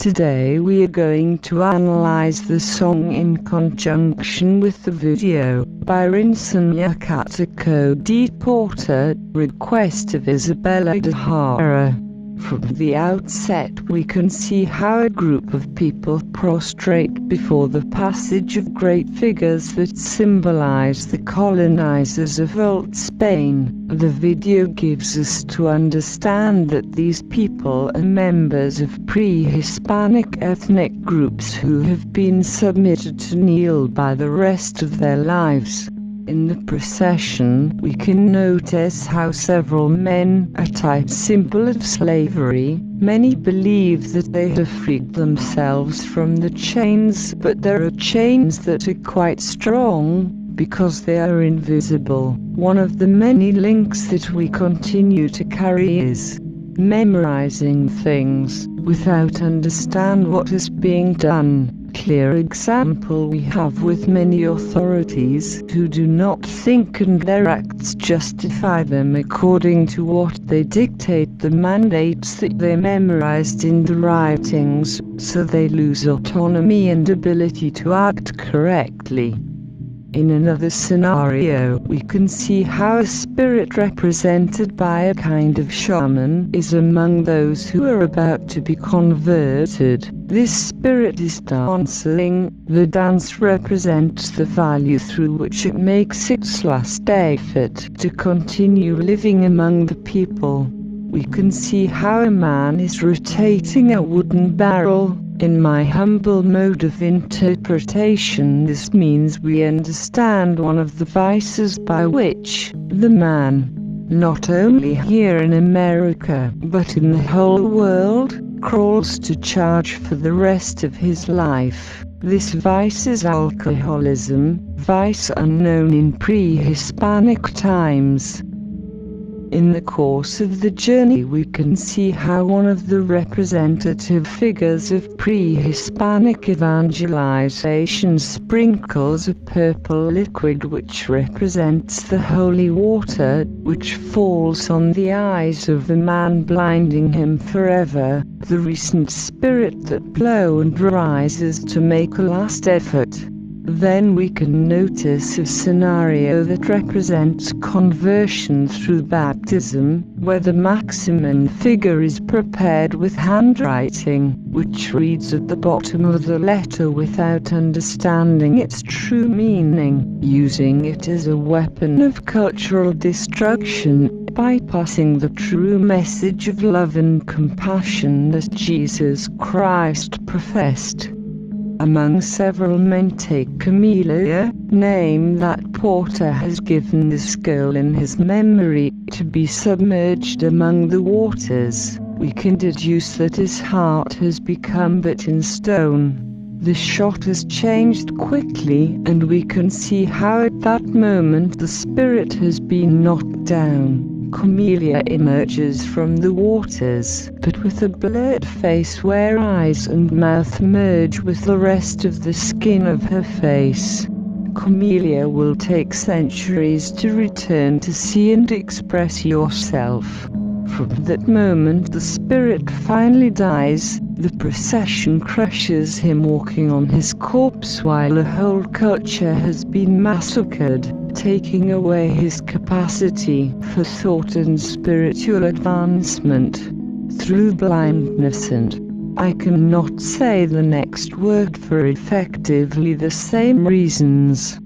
Today we are going to analyze the song in conjunction with the video by Rincon Yucateco D. Porter, request of Isabella de Hara. From the outset we can see how a group of people prostrate before the passage of great figures that symbolize the colonizers of old Spain. The video gives us to understand that these people are members of pre-Hispanic ethnic groups who have been submitted to kneel by the rest of their lives. In the procession, we can notice how several men are tied symbol of slavery. Many believe that they have freed themselves from the chains, but there are chains that are quite strong, because they are invisible. One of the many links that we continue to carry is memorizing things without understand what is being done. Clear example we have with many authorities who do not think and their acts justify them according to what they dictate, the mandates that they memorized in the writings, so they lose autonomy and ability to act correctly. In another scenario, we can see how a spirit represented by a kind of shaman is among those who are about to be converted. This spirit is dancing. The dance represents the value through which it makes its last effort to continue living among the people. We can see how a man is rotating a wooden barrel. In my humble mode of interpretation, this means we understand one of the vices by which the man, not only here in America, but in the whole world, crawls to charge for the rest of his life. This vice is alcoholism, vice unknown in pre-Hispanic times. In the course of the journey we can see how one of the representative figures of pre-Hispanic evangelization sprinkles a purple liquid which represents the holy water, which falls on the eyes of the man, blinding him forever. The recent spirit that blow and rises to make a last effort. Then we can notice a scenario that represents conversion through baptism, where the maximum figure is prepared with handwriting, which reads at the bottom of the letter without understanding its true meaning, using it as a weapon of cultural destruction, bypassing the true message of love and compassion that Jesus Christ professed. Among several men take Camellia, name that Porter has given this girl in his memory, to be submerged among the waters. We can deduce that his heart has become but in stone. The shot has changed quickly, and we can see how at that moment the spirit has been knocked down. Camellia emerges from the waters, but with a blurred face where eyes and mouth merge with the rest of the skin of her face. Camellia will take centuries to return to see and express yourself. From that moment the spirit finally dies. The procession crushes him walking on his corpse while a whole culture has been massacred, taking away his capacity for thought and spiritual advancement through blindness and, I cannot say the next word for effectively the same reasons.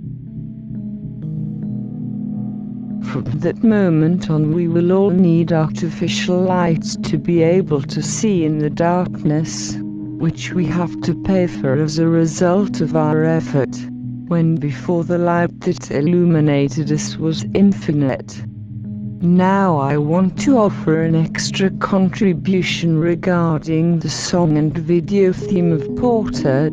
From that moment on we will all need artificial lights to be able to see in the darkness, which we have to pay for as a result of our effort, when before the light that illuminated us was infinite. Now I want to offer an extra contribution regarding the song and video theme of Porter.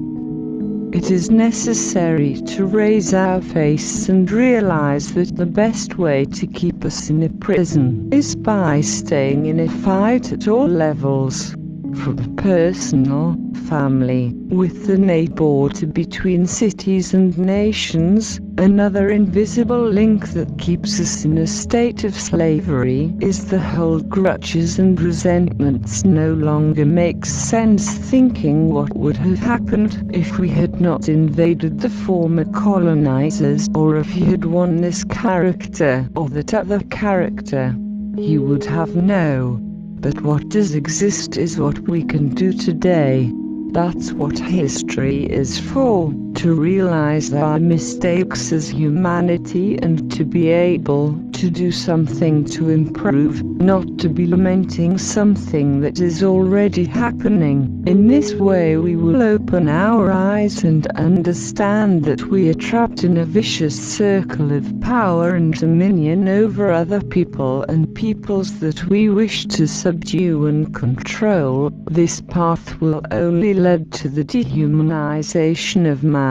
It is necessary to raise our face and realize that the best way to keep us in a prison is by staying in a fight at all levels. from personal, family, with the neighbor to between cities and nations. Another invisible link that keeps us in a state of slavery is the whole grudges and resentments. No longer makes sense thinking what would have happened if we had not invaded the former colonizers, or if you had won this character or that other character. You would have no. But what does exist is what we can do today. That's what history is for, to realize our mistakes as humanity and to be able to do something to improve, not to be lamenting something that is already happening. In this way we will open our eyes and understand that we are trapped in a vicious circle of power and dominion over other people and peoples that we wish to subdue and control. This path will only lead to the dehumanization of man.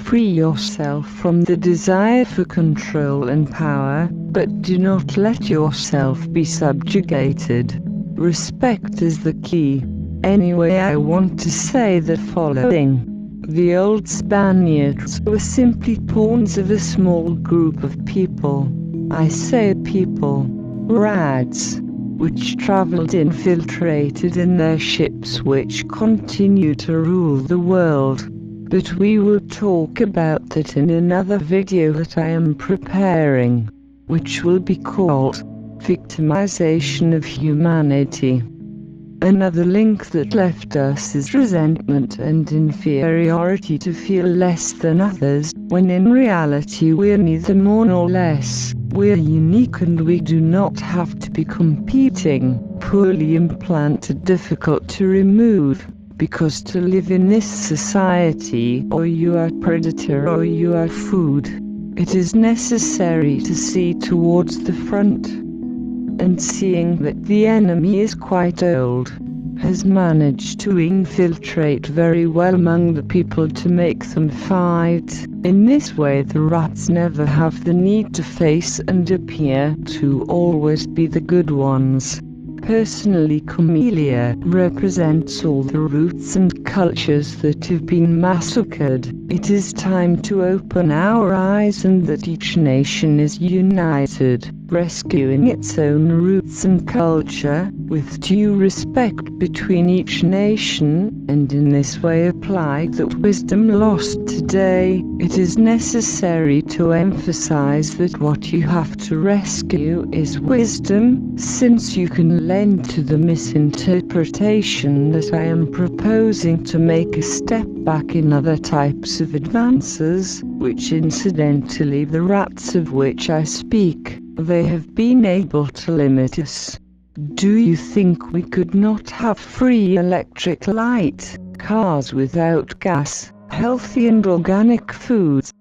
Free yourself from the desire for control and power, but do not let yourself be subjugated. Respect is the key. Anyway, I want to say the following. The old Spaniards were simply pawns of a small group of people. I say people, rads, which traveled infiltrated in their ships which continue to rule the world. But we will talk about that in another video that I am preparing, which will be called Victimization of Humanity. Another link that left us is resentment and inferiority, to feel less than others, when in reality we're neither more nor less. We're unique and we do not have to be competing. Poorly implanted, difficult to remove, because to live in this society, or you are predator or you are food. It is necessary to see towards the front. And seeing that the enemy is quite old, has managed to infiltrate very well among the people to make them fight. In this way the rats never have the need to face and appear to always be the good ones. Personally, Camellia represents all the roots and cultures that have been massacred. It is time to open our eyes and that each nation is united, rescuing its own roots and culture, with due respect between each nation, and in this way apply that wisdom lost today. It is necessary to emphasize that what you have to rescue is wisdom, since you can lend to the misinterpretation that I am proposing to make a step back in other types of advances, which incidentally the rats of which I speak, they have been able to limit us. Do you think we could not have free electric light, cars without gas, healthy and organic foods,